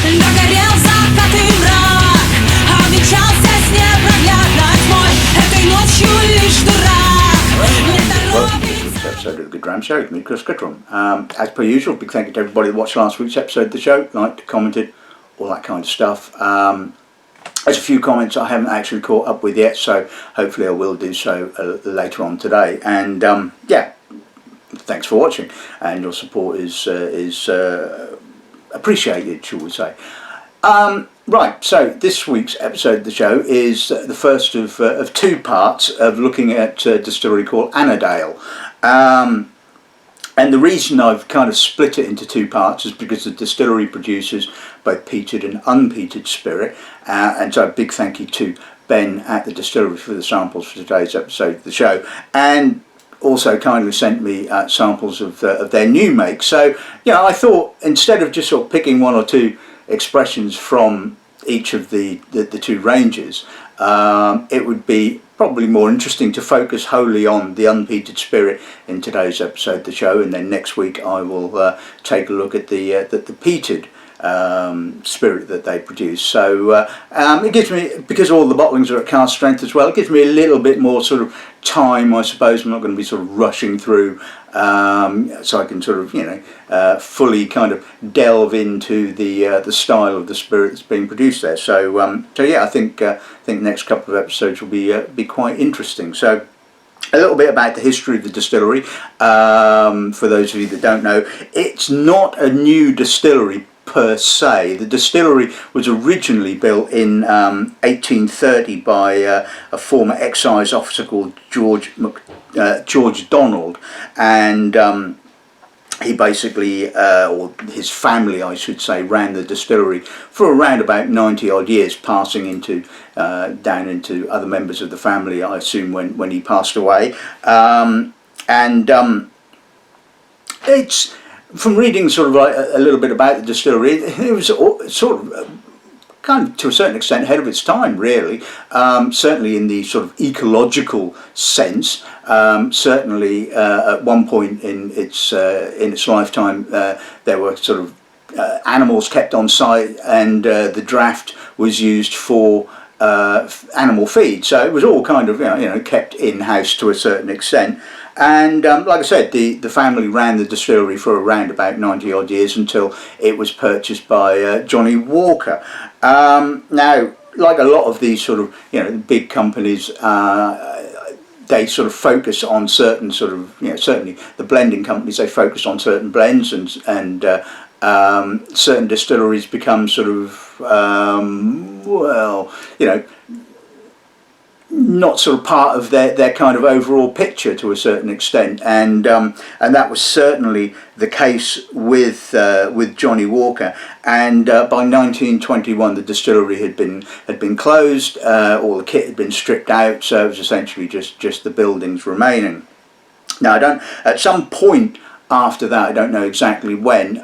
Догорел закатный мрак, обвенчался с непроглядной тьмой. Этой ночью лишь дурак. Welcome to this week's episode of the Goodrum Show with me, Goodrum. As per usual, big thank you to everybody that watched last week's episode of the show, liked, commented, all that kind of stuff. There's a few comments I haven't actually caught up with yet, so hopefully I will do so later on today. And yeah, thanks for watching, and your support is appreciated, shall we say. Right, so this week's episode of the show is the first of two parts of looking at a distillery called Annandale. And the reason I've kind of split it into two parts is because the distillery produces both peated and un-peated spirit. And so a big thank you to Ben at the distillery for the samples for today's episode of the show. And also kindly sent me samples of their new make. So, you know, I thought instead of just sort of picking one or two expressions from each of the two ranges, it would be probably more interesting to focus wholly on the unpeated spirit in today's episode of the show, and then next week I will take a look at the peated spirit that they produce. So it gives me, because all the bottlings are at cask strength as well, it gives me a little bit more sort of time, I suppose. I'm not going to be sort of rushing through, so I can sort of, you know, fully kind of delve into the style of the spirit that's being produced there. So so yeah, I think the next couple of episodes will be quite interesting. So a little bit about the history of the distillery. For those of you that don't know, it's not a new distillery per se. The distillery was originally built in 1830 by a former excise officer called George Donald, and he basically, or his family I should say, ran the distillery for around about 90 odd years, passing into down into other members of the family, I assume, when he passed away. It's, from reading sort of like a little bit about the distillery, it was sort of kind of to a certain extent ahead of its time, really. Certainly in the sort of ecological sense. Certainly at one point in its lifetime, there were sort of animals kept on site, and the draft was used for animal feed. So it was all kind of, you know, kept in-house to a certain extent. And like I said, the family ran the distillery for around about 90 odd years until it was purchased by Johnny Walker. Now, like a lot of these sort of, you know, big companies, they sort of focus on certain sort of, you know, certainly the blending companies, they focus on certain blends, and certain distilleries become sort of, well, you know, not sort of part of their kind of overall picture to a certain extent, and that was certainly the case with Johnny Walker. And by 1921 the distillery had been closed, all the kit had been stripped out, so it was essentially just the buildings remaining. Now, at some point after that, I don't know exactly when,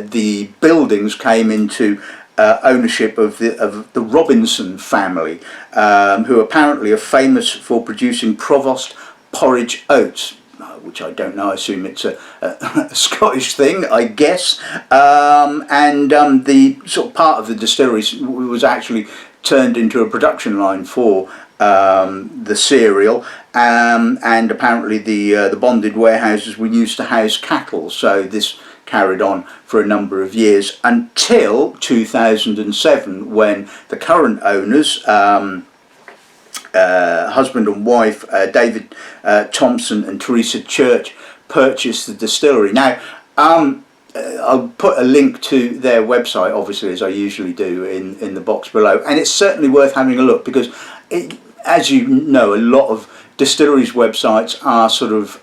the buildings came into ownership of the Robinson family, who apparently are famous for producing Provost porridge oats, which I don't know, I assume it's a Scottish thing, I guess. And the sort of part of the distillery was actually turned into a production line for the cereal, and apparently the bonded warehouses were used to house cattle. So this carried on for a number of years until 2007, when the current owners, husband and wife, David Thompson and Teresa Church, purchased the distillery. Now, I'll put a link to their website, obviously, as I usually do, in the box below, and it's certainly worth having a look, because as you know, a lot of distilleries' websites are sort of,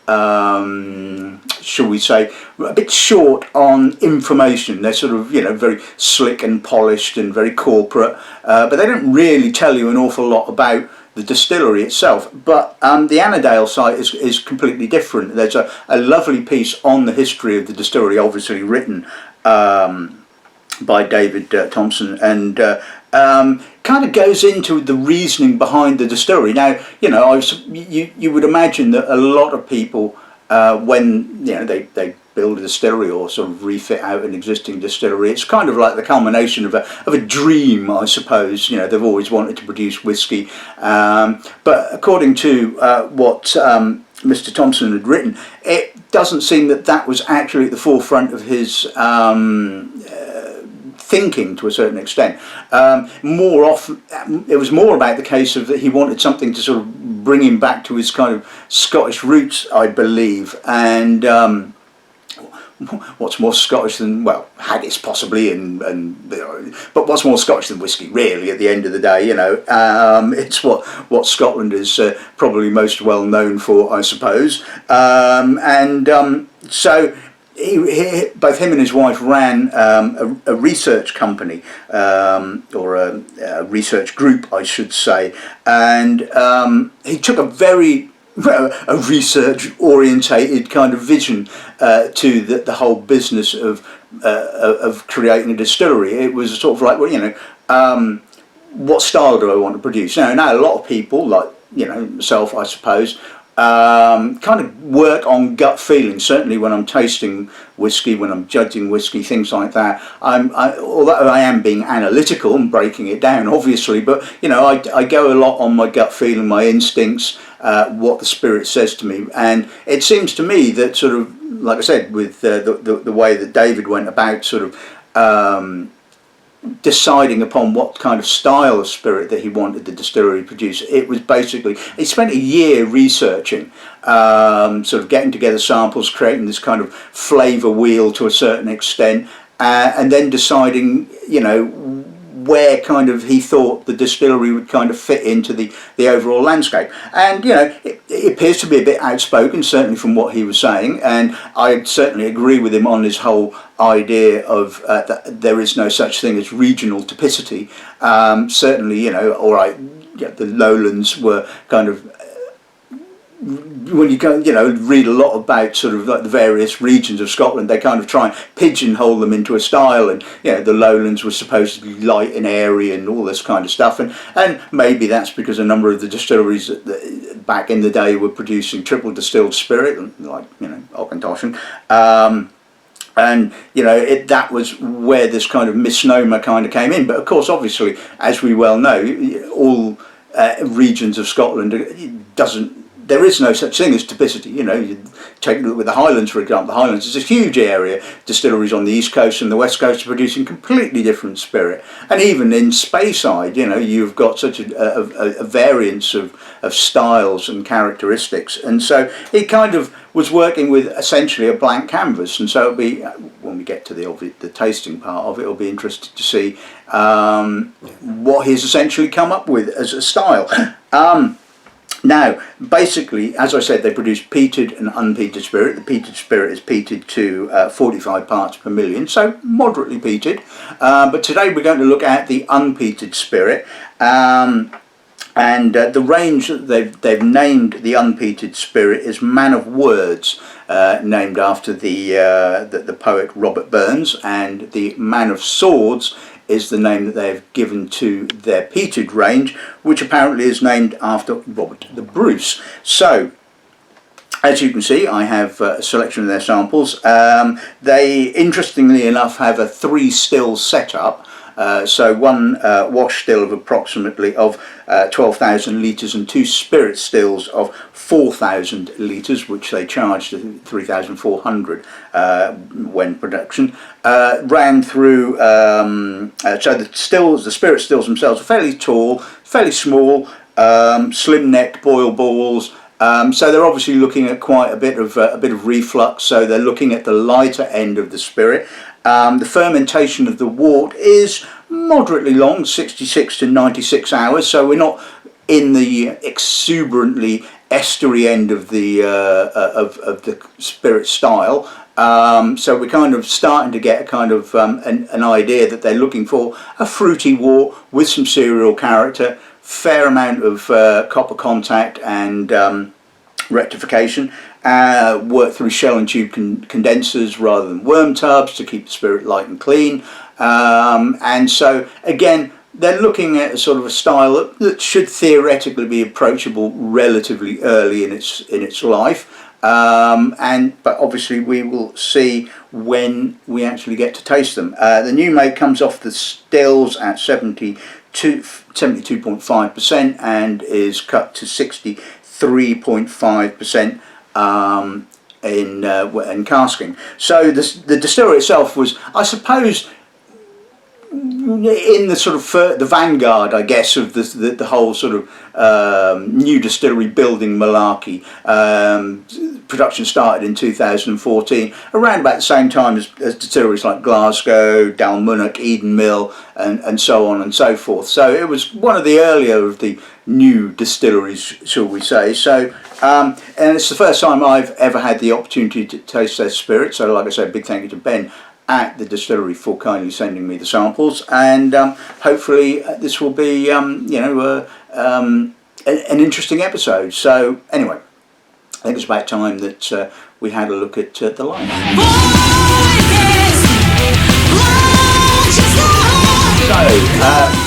shall we say, a bit short on information. They're sort of, you know, very slick and polished and very corporate, but they don't really tell you an awful lot about the distillery itself. But the Annandale site is completely different. There's a lovely piece on the history of the distillery, obviously written by David Thompson, and kind of goes into the reasoning behind the distillery. Now, you know, you would imagine that a lot of people, when, you know, they build a distillery or sort of refit out an existing distillery. It's kind of like the culmination of a dream, I suppose. You know, they've always wanted to produce whiskey, but according to what Mr. Thompson had written, it doesn't seem that that was actually at the forefront of his thinking to a certain extent. More often, it was more about the case of that he wanted something to sort of bring him back to his kind of Scottish roots, I believe, and what's more Scottish than, well, haggis possibly, but what's more Scottish than whiskey, really, at the end of the day, you know. It's what Scotland is probably most well known for, I suppose. So both him and his wife ran a research company, or a research group, I should say, and he took a very research orientated kind of vision to the whole business of creating a distillery. It was sort of like, well, you know, what style do I want to produce? Now a lot of people, like, you know, myself, I suppose, kind of work on gut feeling. Certainly when I'm tasting whiskey, when I'm judging whiskey, things like that, although I am being analytical and breaking it down, obviously, but you know, I go a lot on my gut feeling, my instincts, what the spirit says to me. And it seems to me that, sort of, like I said, with the way that David went about sort of deciding upon what kind of style of spirit that he wanted the distillery to produce, it was basically, he spent a year researching, sort of getting together samples, creating this kind of flavour wheel to a certain extent, and then deciding, you know, where kind of he thought the distillery would kind of fit into the overall landscape. And, you know, it appears to be a bit outspoken, certainly from what he was saying, and I certainly agree with him on his whole idea of that there is no such thing as regional typicity. Certainly, you know, all right, yeah, the lowlands were kind of, when you go, you know, read a lot about sort of like the various regions of Scotland, they kind of try and pigeonhole them into a style, and you know, the lowlands were supposedly light and airy and all this kind of stuff, and maybe that's because a number of the distilleries back in the day were producing triple distilled spirit, like, you know, Auchentoshan, and you know, that was where this kind of misnomer kind of came in. But of course, obviously, as we well know, all regions of Scotland there is no such thing as typicity. You know, you take a look with the Highlands, for example. The Highlands is a huge area. Distilleries on the east coast and the west coast are producing completely different spirit. And even in Speyside, you know, you've got such a variance of styles and characteristics. And so he kind of was working with essentially a blank canvas. And so it'll be, when we get to the tasting part of it, it'll be interesting to see what he's essentially come up with as a style. Now, basically, as I said, they produce peated and unpeated spirit. The peated spirit is peated to 45 parts per million, so moderately peated. But today we're going to look at the unpeated spirit. And the range that they've named the unpeated spirit is Man O Words, named after the poet Robert Burns, and the Man of Swords is the name that they've given to their peated range, which apparently is named after Robert the Bruce. So, as you can see, I have a selection of their samples. They, interestingly enough, have a 3 still setup. So one wash still of approximately 12,000 litres and 2 spirit stills of 4,000 litres, which they charged 3,400 when production. Ran through, so the spirit stills themselves are fairly tall, fairly small, slim-necked boil balls. So they're obviously looking at quite a bit of reflux. So they're looking at the lighter end of the spirit. The fermentation of the wort is moderately long, 66 to 96 hours. So we're not in the exuberantly estery end of the spirit style. So we're kind of starting to get a kind of an idea that they're looking for a fruity wort with some cereal character, fair amount of copper contact and rectification. Work through shell and tube condensers rather than worm tubs to keep the spirit light and clean. And so again, they're looking at a sort of a style that should theoretically be approachable relatively early in its life. but obviously we will see when we actually get to taste them. The new make comes off the stills at 72.5% and is cut to 63.5% in casking. So the distillery itself was, I suppose, in the sort of the vanguard, I guess, of the whole sort of new distillery building malarkey. Production started in 2014, around about the same time as distilleries like Glasgow, Dalmunnock, Eden Mill, and so on and so forth. So it was one of the earlier of the new distilleries, shall we say. So and it's the first time I've ever had the opportunity to taste their spirit. So like I said, big thank you to Ben at the distillery for kindly sending me the samples, and hopefully this will be an interesting episode. So anyway, I think it's about time that we had a look at the line. So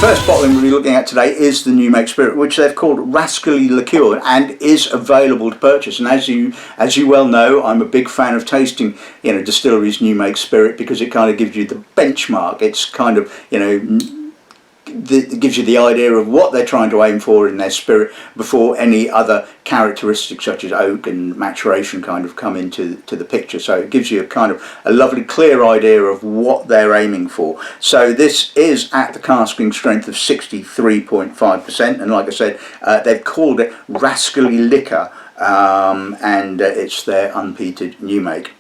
first bottling we'll be looking at today is the new make spirit, which they've called Rascally liqueur and is available to purchase. And as you well know, I'm a big fan of tasting distilleries' new make spirit, because it kind of gives you the benchmark. It's kind of it gives you the idea of what they're trying to aim for in their spirit before any other characteristics such as oak and maturation kind of come into the picture. So it gives you a lovely clear idea of what they're aiming for. So this is at the casking strength of 63.5%, and like I said, they've called it Rascally liquor, and it's their unpeated new make.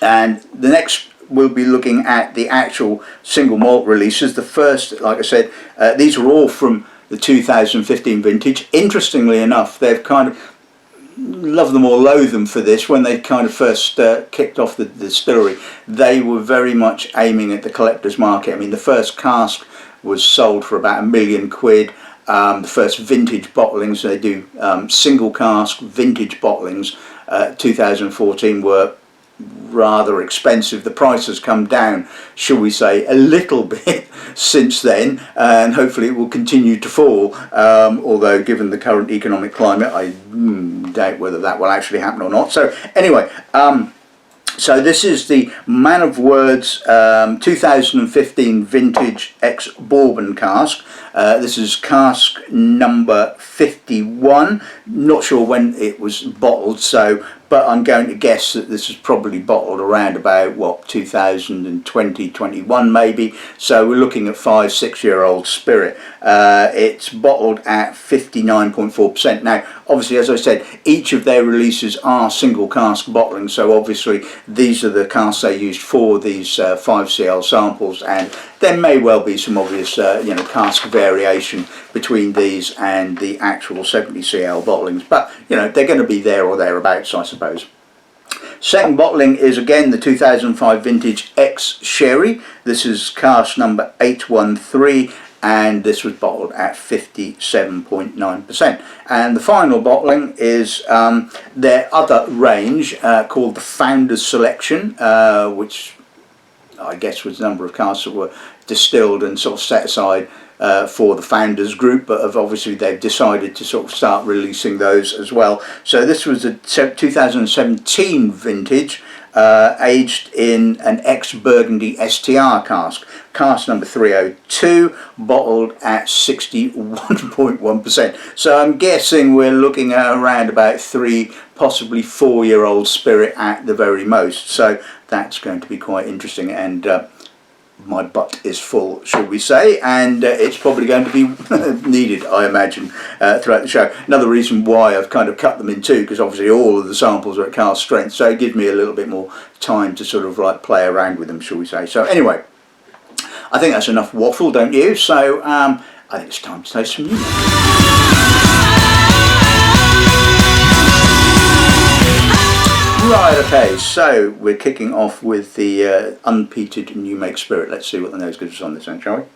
And the next, we'll be looking at the actual single malt releases. The first, like I said, these are all from the 2015 vintage. Interestingly enough, they've kind of, love them or loathe them for this, when they kind of first kicked off the distillery, they were very much aiming at the collector's market. I mean, the first cask was sold for about £1 million. The first vintage bottlings, they do single cask vintage bottlings, 2014, were rather expensive. The price has come down, shall we say, a little bit since then, and hopefully it will continue to fall, although given the current economic climate, I doubt whether that will actually happen or not. So anyway, so this is the Man O Words 2015 vintage ex-Bourbon cask. This is cask number 51. Not sure when it was bottled, but I'm going to guess that this was probably bottled around about 2020, 21 maybe. So we're looking at 5-6 year old spirit. It's bottled at 59.4%. Now obviously, as I said, each of their releases are single cask bottling, so obviously these are the casks they used for these 5CL samples, and there may well be some obvious cask variation between these and the actual 70CL bottlings, but they're going to be there or thereabouts, I suppose. Second bottling is again the 2005 vintage ex-Sherry. This is cask number 813, and this was bottled at 57.9%. And the final bottling is their other range called the Founders Selection, which I guess was a number of casks that were distilled and sort of set aside for the Founders group, but obviously they've decided to sort of start releasing those as well. So this was a 2017 vintage, aged in an ex-Burgundy STR cask, cask number 302, bottled at 61.1%. So I'm guessing we're looking at around about 3, possibly 4 year old spirit at the very most. So that's going to be quite interesting, and my butt is full, shall we say, and it's probably going to be needed, I imagine, throughout the show. Another reason why I've kind of cut them in two, because obviously all of the samples are at cask strength, so it gives me a little bit more time to sort of like play around with them, shall we say. So anyway, I think that's enough waffle, don't you? So I think it's time to taste some new. Right, okay, so we're kicking off with the unpeated new make spirit. Let's see what the nose gives us on this one, shall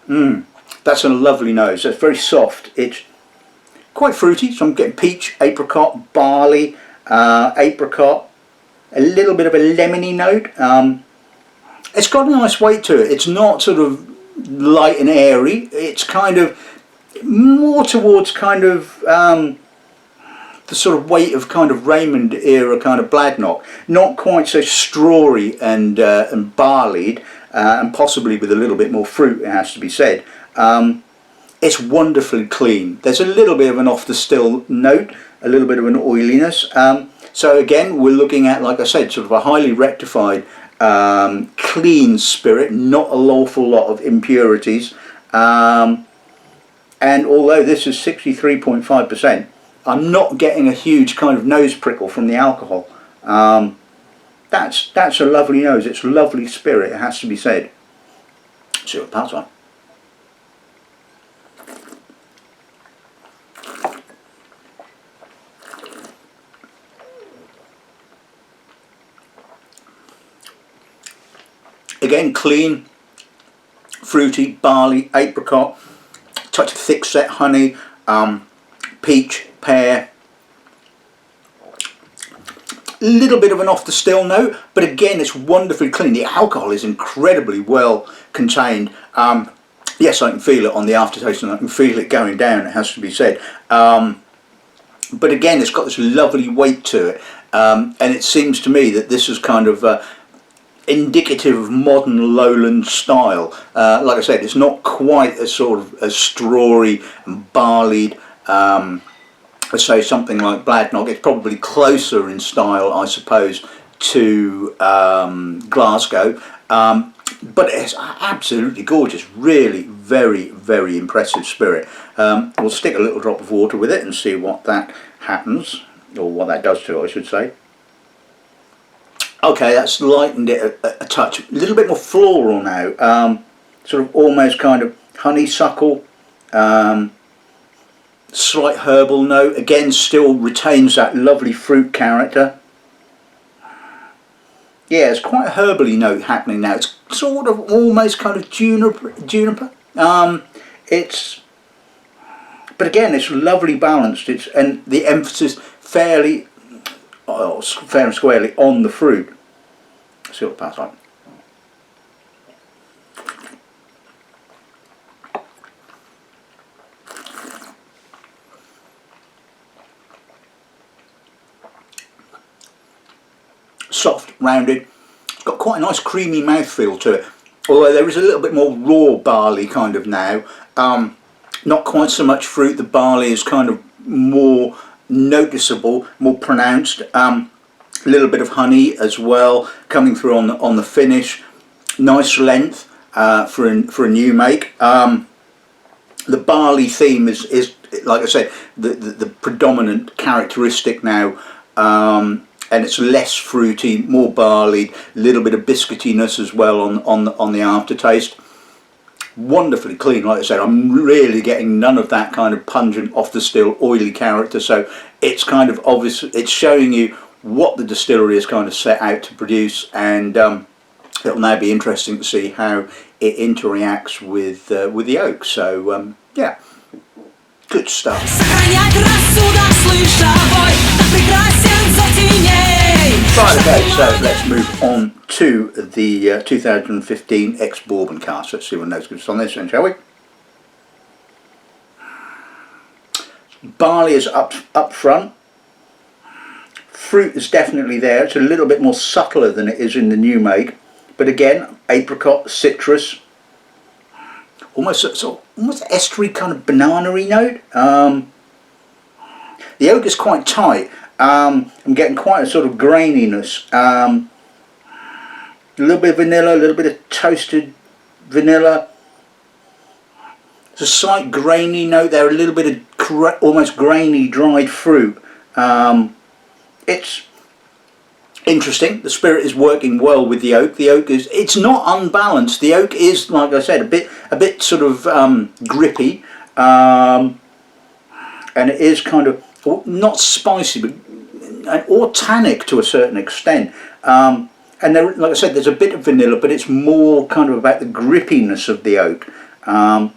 we? That's a lovely nose. It's very soft. It's quite fruity, so I'm getting peach, apricot, barley, apricot, a little bit of a lemony note. It's got a nice weight to it. It's not sort of light and airy. It's kind of more towards kind of the sort of weight of kind of Raymond era kind of Bladnoch, not quite so strawy and barleyed, and possibly with a little bit more fruit, it has to be said. It's wonderfully clean. There's a little bit of an off the still note, a little bit of an oiliness. So again, we're looking at, like I said, sort of a highly rectified, clean spirit, not an awful lot of impurities. And although this is 63.5%, I'm not getting a huge kind of nose prickle from the alcohol. That's a lovely nose. It's a lovely spirit, it has to be said. Let's see what that's like. Again, clean, fruity, barley, apricot, touch of thick set honey, peach, pear, a little bit of an off the still note, but again it's wonderfully clean. The alcohol is incredibly well contained. Yes, I can feel it on the aftertaste and I can feel it going down, it has to be said. But again, it's got this lovely weight to it, and it seems to me that this is kind of indicative of modern lowland style. Like I said, it's not quite as sort of as strawy and barleyed as say something like Bladnoch. It's probably closer in style, I suppose, to Glasgow, but it's absolutely gorgeous. Really very, very impressive spirit. We'll stick a little drop of water with it and see what that happens, or what that does to it, I should say. Okay, that's lightened it a touch. A little bit more floral now, sort of almost kind of honeysuckle, slight herbal note. Again, still retains that lovely fruit character. Yeah, it's quite a herbally note happening now. It's sort of almost kind of juniper. But again, it's lovely balanced. And the emphasis fair and squarely on the fruit. Let's see what that's like. Soft, rounded. It's got quite a nice creamy mouthfeel to it. Although there is a little bit more raw barley kind of now. Not quite so much fruit. The barley is kind of more noticeable, more pronounced. A little bit of honey as well coming through on the finish. Nice length for a new make. The barley theme is like I said, the predominant characteristic now, and it's less fruity, more barley, a little bit of biscuitiness as well on the aftertaste. Wonderfully clean, like I said. I'm really getting none of that kind of pungent, off the still, oily character. So it's kind of obvious. It's showing you what the distillery is kind of set out to produce, and it'll now be interesting to see how it interacts with the oak. So yeah, good stuff. Right, okay, so let's move on to the 2015 ex-Bourbon cask. Let's see what notes gives us on this then, shall we? Barley is up front. Fruit is definitely there. It's a little bit more subtler than it is in the new make, but again, apricot, citrus, almost estery kind of banana-y note. The oak is quite tight. I'm getting quite a sort of graininess. A little bit of vanilla, a little bit of toasted vanilla. There's a slight grainy note there, a little bit of almost grainy dried fruit. It's interesting. The spirit is working well with the oak. The oak it's not unbalanced. The oak is, like I said, a bit sort of grippy, and it is kind of not spicy, but or tannic to a certain extent. And there, like I said, there's a bit of vanilla, but it's more kind of about the grippiness of the oak. I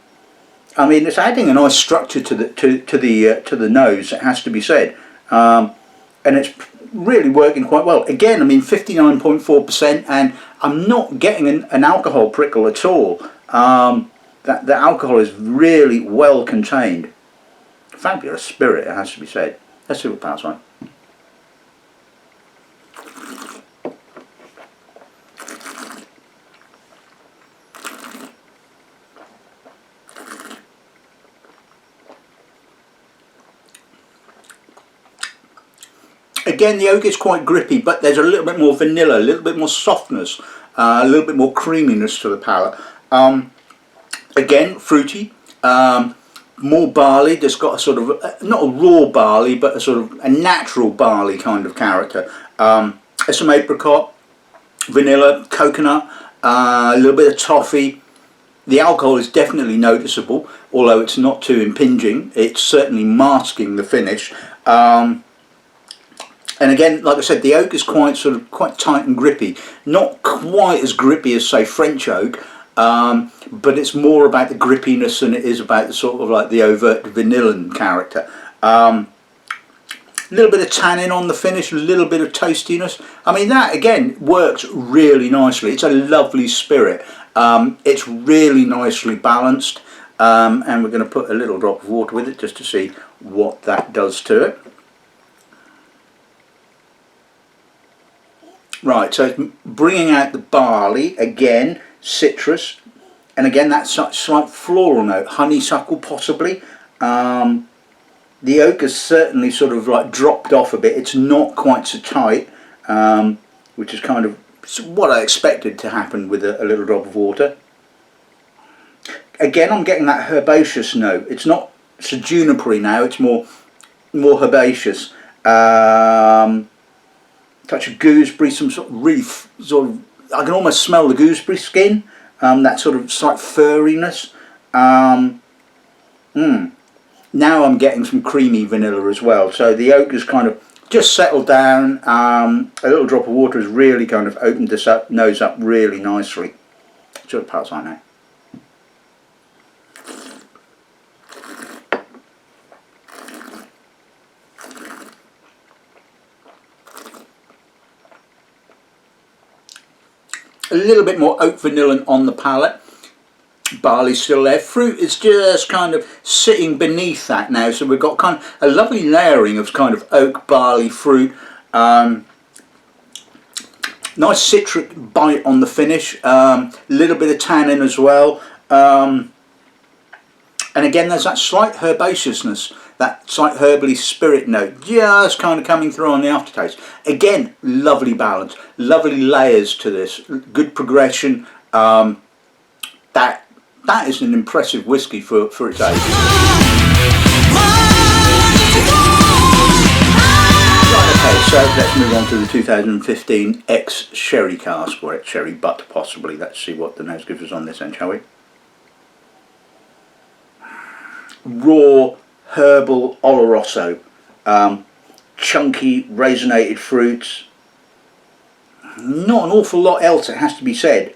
mean, it's adding a nice structure to the nose, it has to be said, and it's really working quite well. Again, I mean, 59.4%, and I'm not getting an alcohol prickle at all. The alcohol is really well contained. Fabulous spirit, it has to be said. Let's see what power's on. Again, the oak is quite grippy, but there's a little bit more vanilla, a little bit more softness, a little bit more creaminess to the palate. Again, fruity, more barley. There's got a sort of, not a raw barley, but a sort of a natural barley kind of character. There's some apricot, vanilla, coconut, a little bit of toffee. The alcohol is definitely noticeable, although it's not too impinging. It's certainly masking the finish. And again, like I said, the oak is quite tight and grippy. Not quite as grippy as, say, French oak, but it's more about the grippiness than it is about the sort of like the overt vanillan character. A little bit of tannin on the finish, a little bit of toastiness. I mean, that again works really nicely. It's a lovely spirit. It's really nicely balanced, and we're going to put a little drop of water with it just to see what that does to it. Right, so it's bringing out the barley, again, citrus, and again that slight floral note, honeysuckle possibly. The oak has certainly sort of like dropped off a bit. It's not quite so tight, which is kind of what I expected to happen with a little drop of water. Again, I'm getting that herbaceous note. It's not so junipery now, it's more herbaceous. Touch of gooseberry, some sort of really I can almost smell the gooseberry skin, that sort of slight furriness. Now I'm getting some creamy vanilla as well, so the oak has kind of just settled down. A little drop of water has really kind of opened this up, nose up really nicely. So it pass on now. A little bit more oak vanilla on the palate. Barley's still there. Fruit is just kind of sitting beneath that now. So we've got kind of a lovely layering of kind of oak, barley, fruit. Nice citric bite on the finish. Little bit of tannin as well. And again, there's that slight herbaceousness, that slight herbally spirit note just kind of coming through on the aftertaste. Again, lovely balance, lovely layers to this, good progression. That is an impressive whiskey for its age. Right, okay, so let's move on to the 2015 ex-sherry cask, or ex-sherry butt possibly. Let's see what the nose gives us on this end, shall we? Raw herbal oloroso, chunky raisinated fruits. Not an awful lot else, it has to be said.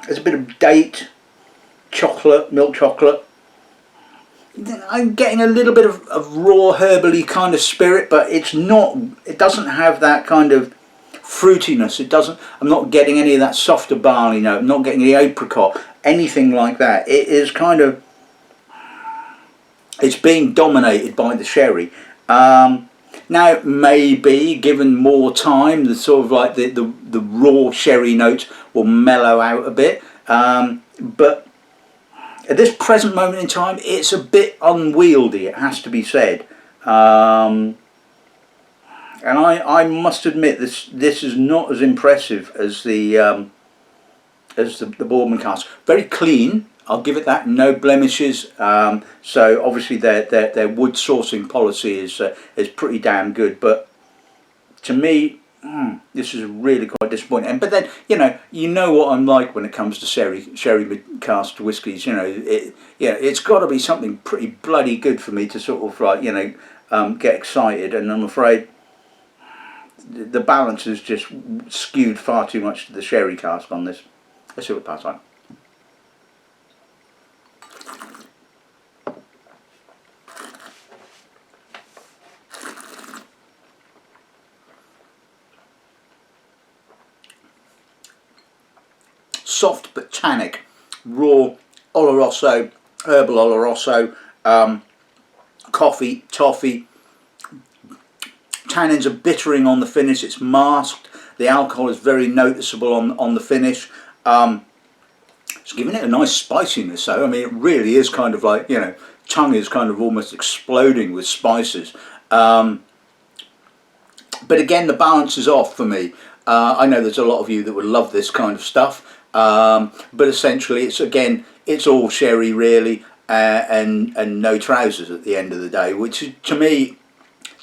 There's a bit of date, chocolate, milk chocolate. I'm getting a little bit of raw herbally kind of spirit, but it's not. It doesn't have that kind of fruitiness. It doesn't. I'm not getting any of that softer barley note. I'm not getting the apricot, anything like that. It is kind of. It's being dominated by the sherry. Now, maybe given more time, the sort of like the raw sherry notes will mellow out a bit. But at this present moment in time, it's a bit unwieldy, it has to be said. And I must admit, this is not as impressive as the Bourbon cask. Very clean. I'll give it that, no blemishes. So obviously their wood sourcing policy is pretty damn good. But to me, this is really quite disappointing. But then you know what I'm like when it comes to sherry cask whiskies. It's got to be something pretty bloody good for me to sort of like get excited. And I'm afraid the balance is just skewed far too much to the sherry cask on this. Let's see what pass on. Soft but tannic, raw oloroso, herbal oloroso. coffee, toffee. Tannins are bittering on the finish. It's masked. The alcohol is very noticeable on the finish. It's giving it a nice spiciness though. I mean, it really is kind of like, you know, tongue is kind of almost exploding with spices. But again, the balance is off for me. I know there's a lot of you that would love this kind of stuff, but essentially it's all sherry really, and no trousers at the end of the day, which to me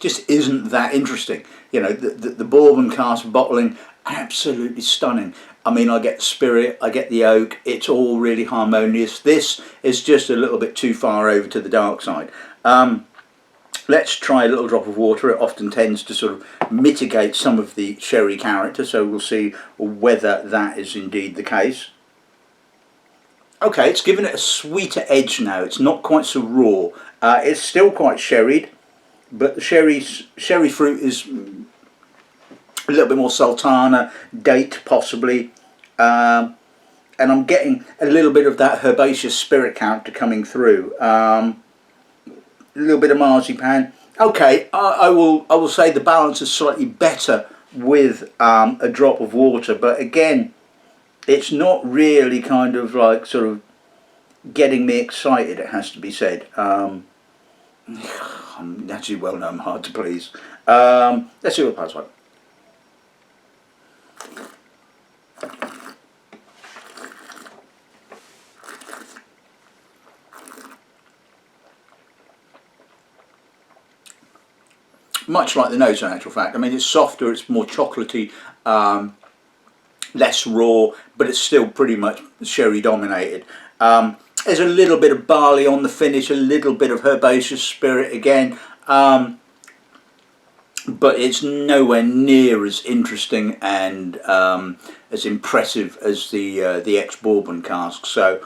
just isn't that interesting. You know, the bourbon cask bottling, absolutely stunning. I mean, I get the spirit, I get the oak, it's all really harmonious. This is just a little bit too far over to the dark side. Let's try a little drop of water. It often tends to sort of mitigate some of the sherry character, so we'll see whether that is indeed the case. Okay, it's given it a sweeter edge now. It's not quite so raw. It's still quite sherried, but the sherry fruit is a little bit more sultana, date possibly, and I'm getting a little bit of that herbaceous spirit character coming through. A little bit of marzipan. Okay, I will say the balance is slightly better with a drop of water, but again, it's not really kind of like sort of getting me excited, it has to be said. I'm naturally well known, hard to please. Let's see what the pass like. Much like the nose in actual fact. I mean, it's softer, it's more chocolatey, less raw, but it's still pretty much sherry dominated. There's a little bit of barley on the finish, a little bit of herbaceous spirit again, but it's nowhere near as interesting and as impressive as the ex-Bourbon cask. So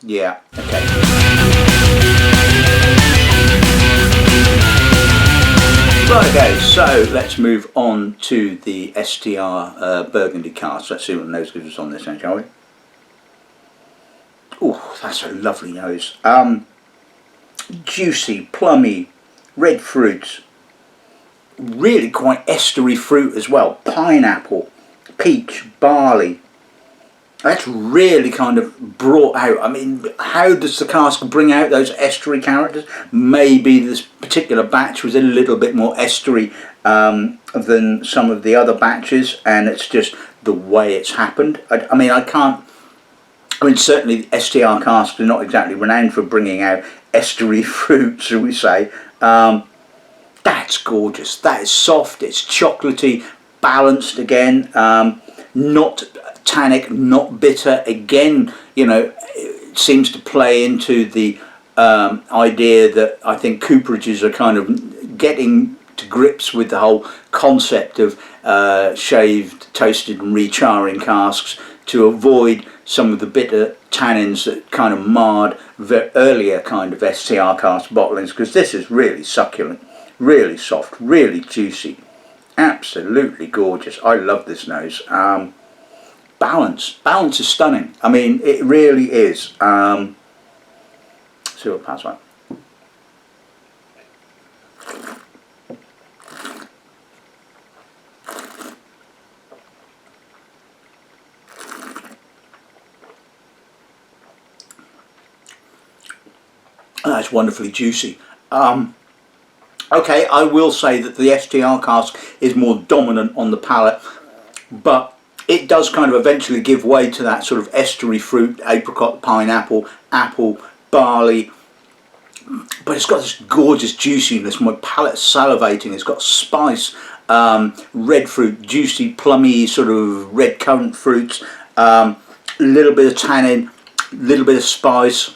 yeah, okay. Right, okay, so let's move on to the STR Burgundy cask. Let's see what the nose gives us on this then, shall we? Oh, that's a lovely nose. Juicy, plummy, red fruits. Really quite estery fruit as well. Pineapple, peach, barley. That's really kind of brought out. I mean, how does the cask bring out those estery characters? Maybe this particular batch was a little bit more estery than some of the other batches, and it's just the way it's happened. I mean, certainly the STR casks are not exactly renowned for bringing out estery fruit, shall we say. That's gorgeous. That is soft, it's chocolatey, balanced again, not tannic, not bitter. Again, you know, it seems to play into the idea that I think cooperages are kind of getting to grips with the whole concept of shaved, toasted and recharring casks to avoid some of the bitter tannins that kind of marred the earlier kind of STR cask bottlings, because this is really succulent, really soft, really juicy, absolutely gorgeous. I love this nose. Balance is stunning. I mean, it really is. See what pass like. That's wonderfully juicy. Okay, I will say that the STR cask is more dominant on the palate, but it does kind of eventually give way to that sort of estery fruit, apricot, pineapple, apple, barley, but it's got this gorgeous juiciness. My palate's salivating. It's got spice, red fruit, juicy, plummy, sort of red currant fruits, a little bit of tannin, a little bit of spice.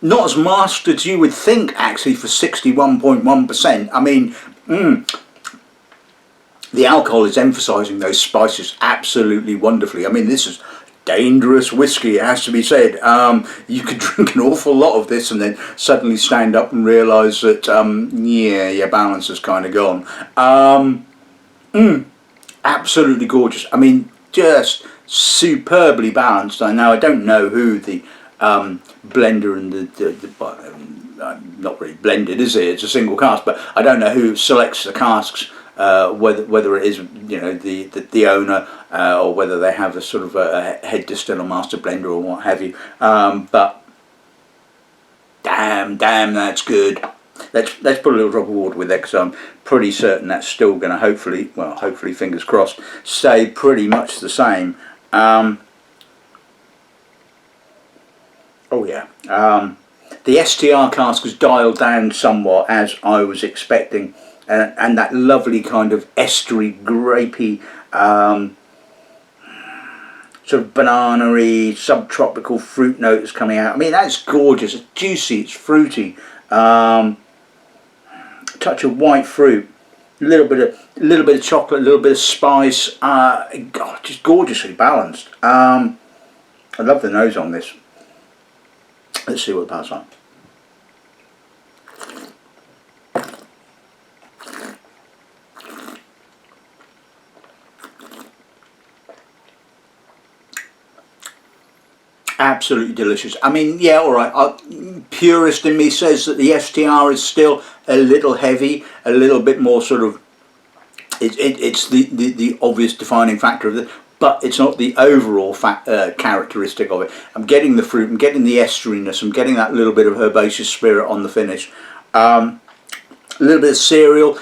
Not as masked as you would think, actually, for 61.1%. I mean, the alcohol is emphasising those spices absolutely wonderfully. I mean, this is dangerous whiskey, it has to be said. You could drink an awful lot of this and then suddenly stand up and realise that, yeah, your balance has kind of gone. Absolutely gorgeous. I mean, just superbly balanced. I don't know who the blender and not really blended, is it? It's a single cask, but I don't know who selects the casks. Whether it is, you know, the owner, or whether they have a sort of a head distiller, master blender, or what have you. But damn, that's good. Let's put a little drop of water with that, because I'm pretty certain that's still going to hopefully, fingers crossed, stay pretty much the same. Oh yeah. The STR cask was dialed down somewhat, as I was expecting, and that lovely kind of estery, grapey, sort of banana-y, subtropical fruit note is coming out. I mean, that's gorgeous. It's juicy, it's fruity. Touch of white fruit, a little bit of chocolate, a little bit of spice. God, just gorgeously balanced. I love the nose on this. Let's see what it passes on. Absolutely delicious. I mean, yeah, all right. Purist in me says that the STR is still a little heavy, a little bit more sort of. It's the obvious defining factor of it, but it's not the overall characteristic of it. I'm getting the fruit, I'm getting the esteriness, I'm getting that little bit of herbaceous spirit on the finish. A little bit of cereal.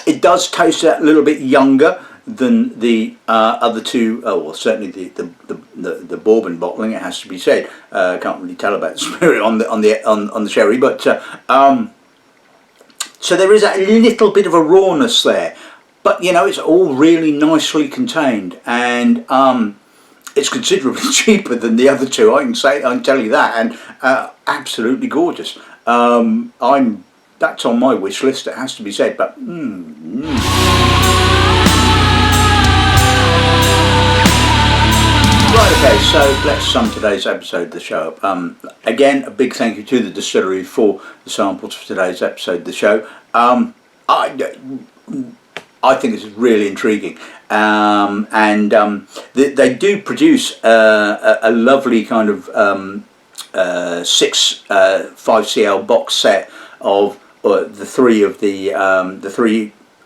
It does taste a little bit younger than the other two. Oh, well, certainly the bourbon bottling, it has to be said. Can't really tell about the spirit on the sherry, but so there is a little bit of a rawness there, but you know, it's all really nicely contained, and it's considerably cheaper than the other two. I can tell you that, and absolutely gorgeous. That's on my wish list, it has to be said, but Right, okay, so let's sum today's episode of the show up. Again, a big thank you to the distillery for the samples for today's episode of the show. I think this is really intriguing, and they do produce a lovely kind of 6 5cl box set of the three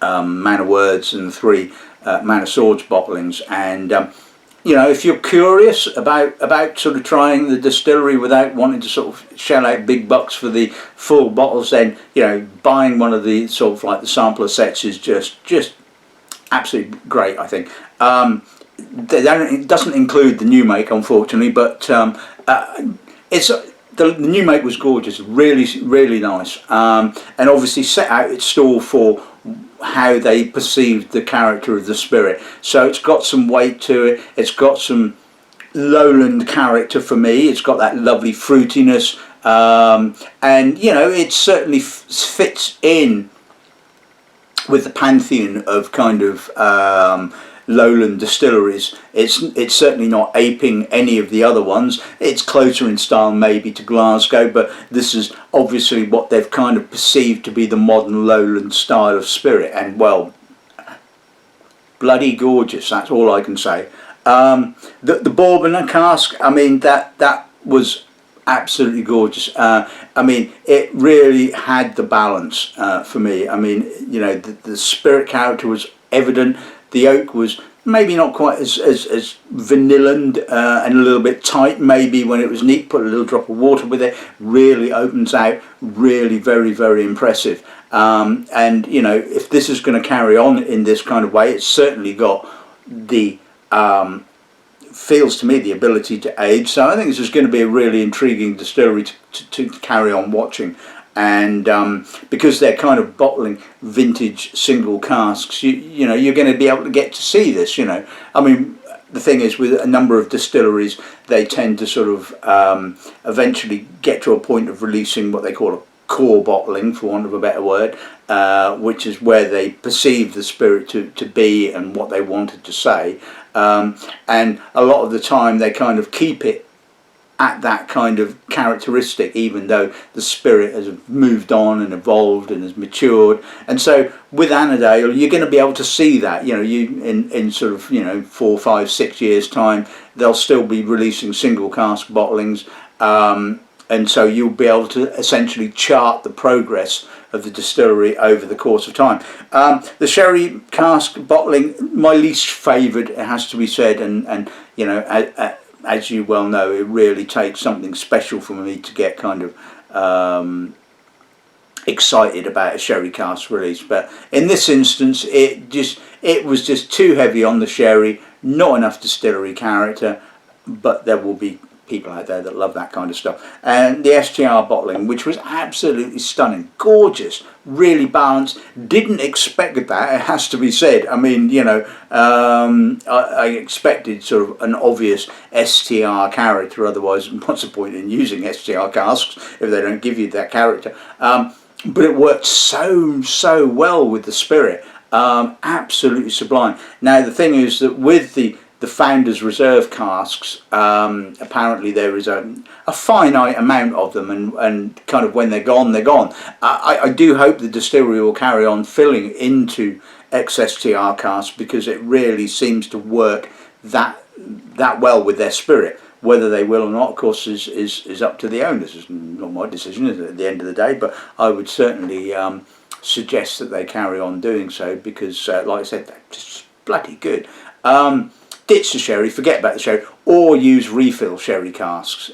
Man O Words and the 3 Man O Swords bottlings, and you know, if you're curious about sort of trying the distillery without wanting to sort of shell out big bucks for the full bottles, then you know, buying one of the sort of like the sampler sets is just absolutely great, I think. It doesn't include the new make, unfortunately, but the new make was gorgeous, really nice, and obviously set out its stall for how they perceived the character of the spirit. So it's got some weight to it, it's got some lowland character for me, it's got that lovely fruitiness, and you know, it certainly fits in with the pantheon of kind of lowland distilleries. It's certainly not aping any of the other ones. It's closer in style maybe to Glasgow, but this is obviously what they've kind of perceived to be the modern lowland style of spirit, and well, bloody gorgeous, that's all I can say. The bourbon and cask, I mean, that was absolutely gorgeous. I mean, it really had the balance for me. I mean, you know, the spirit character was evident. The oak was maybe not quite as vanilland and a little bit tight. Maybe when it was neat, put a little drop of water with it, really opens out. Really very impressive. And you know, if this is going to carry on in this kind of way, it's certainly got the feels to me the ability to age. So I think this is going to be a really intriguing distillery to carry on watching. And because they're kind of bottling vintage single casks, you know, you're going to be able to get to see this, you know. I mean, the thing is, with a number of distilleries, they tend to sort of eventually get to a point of releasing what they call a core bottling, for want of a better word, which is where they perceive the spirit to be and what they wanted to say. And a lot of the time they kind of keep it at that kind of characteristic, even though the spirit has moved on and evolved and has matured. And so with Annandale, you're going to be able to see that, you know, in sort of, you know, 4, 5, 6 years time, they'll still be releasing single cask bottlings, and so you'll be able to essentially chart the progress of the distillery over the course of time. The sherry cask bottling, my least favoured, it has to be said, and you know, as you well know, it really takes something special for me to get kind of excited about a sherry cask release. But in this instance, it was just too heavy on the sherry, not enough distillery character, but there will be people out there that love that kind of stuff. And the STR bottling, which was absolutely stunning, gorgeous, really balanced. Didn't expect that, it has to be said. I mean, you know, I expected sort of an obvious STR character, otherwise what's the point in using STR casks if they don't give you that character. But it worked so well with the spirit. Absolutely sublime. Now the thing is that with the Founders Reserve casks, apparently there is a finite amount of them, and kind of when they're gone, they're gone. I do hope the distillery will carry on filling into ex-STR casks, because it really seems to work that well with their spirit. Whether they will or not, of course, is up to the owners. It's not my decision, is it, at the end of the day, but I would certainly suggest that they carry on doing so, because like I said, they're just bloody good. Ditch the sherry, forget about the sherry, or use refill sherry casks.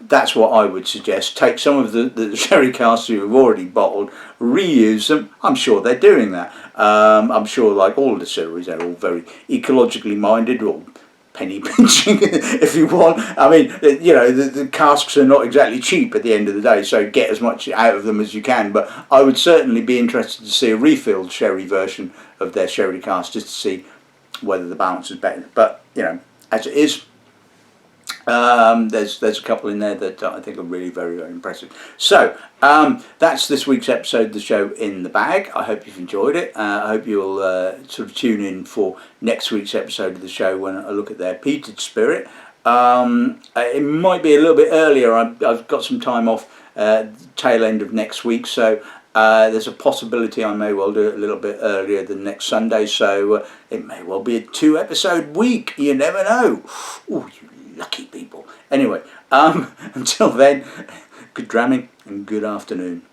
That's what I would suggest. Take some of the sherry casks you've already bottled, reuse them. I'm sure they're doing that. I'm sure, like all distilleries, they're all very ecologically minded, or penny pinching if you want. I mean, you know, the casks are not exactly cheap at the end of the day, so get as much out of them as you can. But I would certainly be interested to see a refilled sherry version of their sherry cask, just to see whether the balance is better. But you know, as it is, there's a couple in there that I think are really very, very impressive. So that's this week's episode of the show in the bag. I hope you've enjoyed it. I hope you'll sort of tune in for next week's episode of the show when I look at their peated spirit. It might be a little bit earlier. I've got some time off tail end of next week, so there's a possibility I may well do it a little bit earlier than next Sunday, so it may well be a 2-episode week. You never know. Oh, you lucky people. Anyway, until then, good dramming and good afternoon.